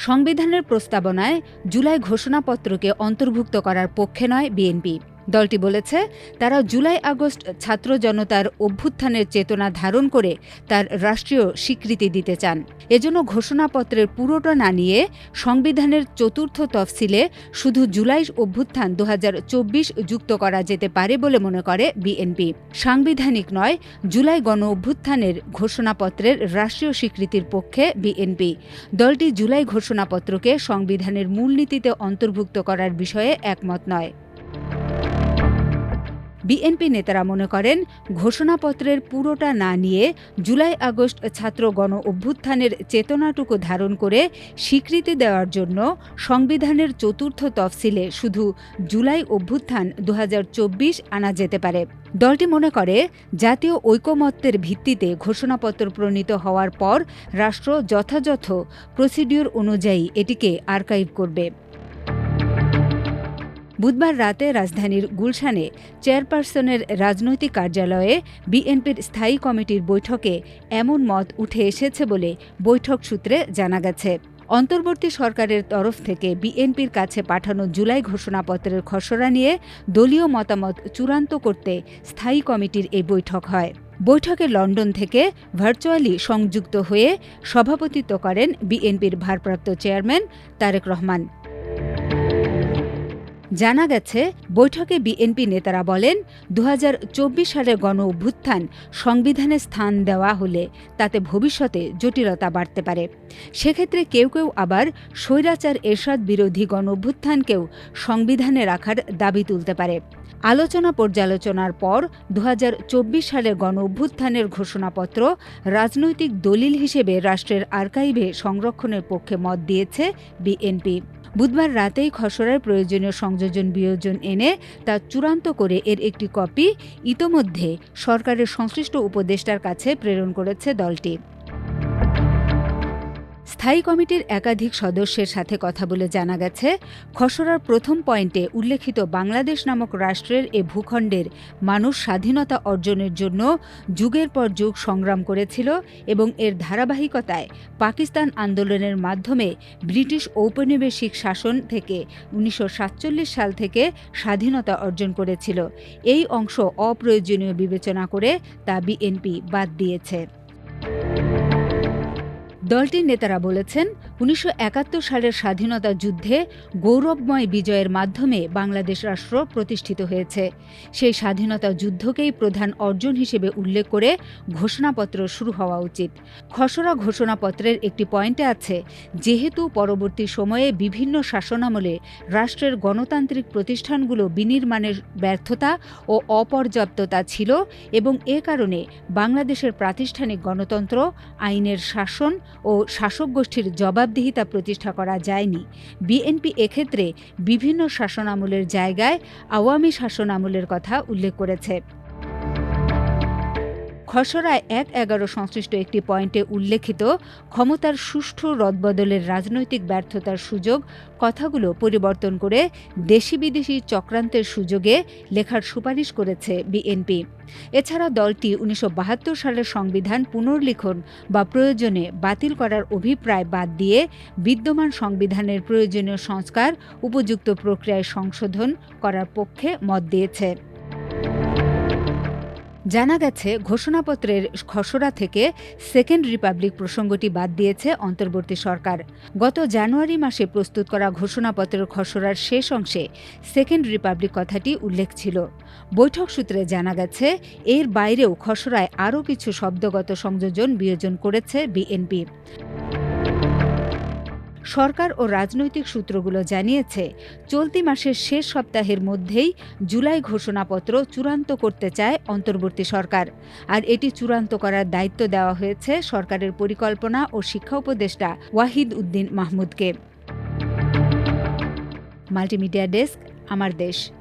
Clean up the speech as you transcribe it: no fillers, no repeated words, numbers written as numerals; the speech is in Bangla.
সংবিধানের প্রস্তাবনায় জুলাই ঘোষণাপত্রকে অন্তর্ভুক্ত করার পক্ষে নয় বিএনপি। দলটি বলেছে, তারা জুলাই-আগস্ট ছাত্র জনতার অভ্যুত্থানের চেতনা ধারণ করে তার রাষ্ট্রীয় স্বীকৃতি দিতে চান। এজন্য ঘোষণাপত্রের পুরোটা না নিয়ে সংবিধানের চতুর্থ তফসিলে শুধু জুলাই অভ্যুত্থান ২০২৪ যুক্ত করা যেতে পারে বলে মনে করে বিএনপি। সাংবিধানিক নয়, জুলাই গণ-অভ্যুত্থানের ঘোষণাপত্রের রাষ্ট্রীয় স্বীকৃতির পক্ষে বিএনপি। দলটি জুলাই ঘোষণাপত্রকে সংবিধানের মূলনীতিতে অন্তর্ভুক্ত করার বিষয়ে একমত নয়। বিএনপি নেতারা মনে করেন, ঘোষণাপত্রের পুরোটা না নিয়ে জুলাই-আগস্ট ছাত্র গণ অভ্যুত্থানের চেতনাটুকু ধারণ করে স্বীকৃতি দেওয়ার জন্য সংবিধানের চতুর্থ তফসিলে শুধু জুলাই অভ্যুত্থান ২০২৪ আনা যেতে পারে। দলটি মনে করে, জাতীয় ঐকমত্যের ভিত্তিতে ঘোষণাপত্র প্রণীত হওয়ার পর রাষ্ট্র যথাযথ প্রসিডিউর অনুযায়ী এটিকে আর্কাইভ করবে। বুধবার রাতে রাজধানীর গুলশানে চেয়ারপারসনের রাজনৈতিক কার্যালয়ে বিএনপির স্থায়ী কমিটির বৈঠকে এমন মত উঠে এসেছে বলে বৈঠক সূত্রে জানা গেছে। অন্তর্বর্তী সরকারের তরফ থেকে বিএনপির কাছে পাঠানো জুলাই ঘোষণাপত্রের খসড়া নিয়ে দলীয় মতামত চূড়ান্ত করতে স্থায়ী কমিটির এই বৈঠক হয়। বৈঠকে লন্ডন থেকে ভার্চুয়ালি সংযুক্ত হয়ে সভাপতিত্ব করেন বিএনপির ভারপ্রাপ্ত চেয়ারম্যান তারেক রহমান। জানা গেছে, বৈঠকে বিএনপি নেতারা বলেন, ২০২৪ সালের গণ-অভ্যুত্থান সংবিধানে স্থান দেওয়া হলে তাতে ভবিষ্যতে জটিলতা বাড়তে পারে। সেক্ষেত্রে কেউ কেউ আবার স্বৈরাচার এরশাদ বিরোধী গণ-অভ্যুত্থানকেও সংবিধানে রাখার দাবি তুলতে পারে। আলোচনা পর্যালোচনার পর ২০২৪ সালের গণ-অভ্যুত্থানের ঘোষণাপত্র রাজনৈতিক দলিল হিসেবে রাষ্ট্রের আর্কাইভে সংরক্ষণের পক্ষে মত দিয়েছে বিএনপি। বুধবার রাতেই খসড়ার প্রয়োজনীয় সংযোজন বিয়োজন এনে তা চূড়ান্ত করে এর একটি কপি ইতোমধ্যে সরকারের সংশ্লিষ্ট উপদেষ্টার কাছে প্রেরণ করেছে দলটি। স্থায়ী কমিটির একাধিক সদস্যের সাথে কথা বলে জানা গেছে, খসড়ার প্রথম পয়েন্টে উল্লেখিত বাংলাদেশ নামক রাষ্ট্রের এ ভূখণ্ডের মানুষ স্বাধীনতা অর্জনের জন্য যুগের পর যুগ সংগ্রাম করেছিল এবং এর ধারাবাহিকতায় পাকিস্তান আন্দোলনের মাধ্যমে ব্রিটিশ ঔপনিবেশিক শাসন থেকে ১৯৪৭ সাল থেকে স্বাধীনতা অর্জন করেছিল। এই অংশ অপ্রয়োজনীয় বিবেচনা করে তা বিএনপি বাদ দিয়েছে। দলটির নেতারা বলেছেন, ১৯৭১ সালের স্বাধীনতা যুদ্ধে গৌরবময় বিজয়ের মাধ্যমে বাংলাদেশ রাষ্ট্র প্রতিষ্ঠিত হয়েছে। সেই স্বাধীনতা যুদ্ধকেই প্রধান অর্জন হিসেবে উল্লেখ করে ঘোষণাপত্র শুরু হওয়া উচিত। খসড়া ঘোষণাপত্রের একটি পয়েন্টে আছে, যেহেতু পরবর্তী সময়ে বিভিন্ন শাসনামলে রাষ্ট্রের গণতান্ত্রিক প্রতিষ্ঠানগুলো বিনির্মাণের ব্যর্থতা ও অপর্যাপ্ততা ছিল এবং এ কারণে বাংলাদেশের প্রাতিষ্ঠানিক গণতন্ত্র, আইনের শাসন ও শাসক গোষ্ঠীর জবাবদিহিতা প্রতিষ্ঠা করা যায়নি। বিএনপি এক্ষেত্রে বিভিন্ন শাসনামলের জায়গায় আওয়ামী শাসনামলের কথা উল্লেখ করেছে। খসড়ায় ১/১১ সংশ্লিষ্ট একটি পয়েন্টে উল্লেখিত ক্ষমতার সুষ্ঠু রদবদলের রাজনৈতিক ব্যর্থতার সুযোগ কথাগুলো পরিবর্তন করে দেশি বিদেশি চক্রান্তের সুযোগে লেখার সুপারিশ করেছে বিএনপি। এছাড়া দলটি ১৯৭২ সালের সংবিধান পুনর্লিখন বা প্রয়োজনে বাতিল করার অভিপ্রায় বাদ দিয়ে বিদ্যমান সংবিধানের প্রয়োজনীয় সংস্কার উপযুক্ত প্রক্রিয়ায় সংশোধন করার পক্ষে মত দিয়েছে। জানা গেছে, ঘোষণাপত্রের খসড়া থেকে সেকেন্ড রিপাবলিক প্রসঙ্গটি বাদ দিয়েছে অন্তর্বর্তী সরকার। গত জানুয়ারি মাসে প্রস্তুত করা ঘোষণাপত্রের খসড়ার শেষ অংশে সেকেন্ড রিপাবলিক কথাটি উল্লেখ ছিল। বৈঠক সূত্রে জানা গেছে, এর বাইরেও খসড়ায় আরও কিছু শব্দগত সংযোজন বিয়োজন করেছে বিএনপি। সরকার ও রাজনৈতিক সূত্রগুলো জানিয়েছে, চলতি মাসের শেষ সপ্তাহের মধ্যেই জুলাই ঘোষণাপত্র চূড়ান্ত করতে চায় অন্তর্বর্তী সরকার। আর এটি চূড়ান্ত করার দায়িত্ব দেওয়া হয়েছে সরকারের পরিকল্পনা ও শিক্ষা উপদেষ্টা ওয়াহিদ উদ্দিন মাহমুদকে। মাল্টিমিডিয়া ডেস্ক, আমার দেশ।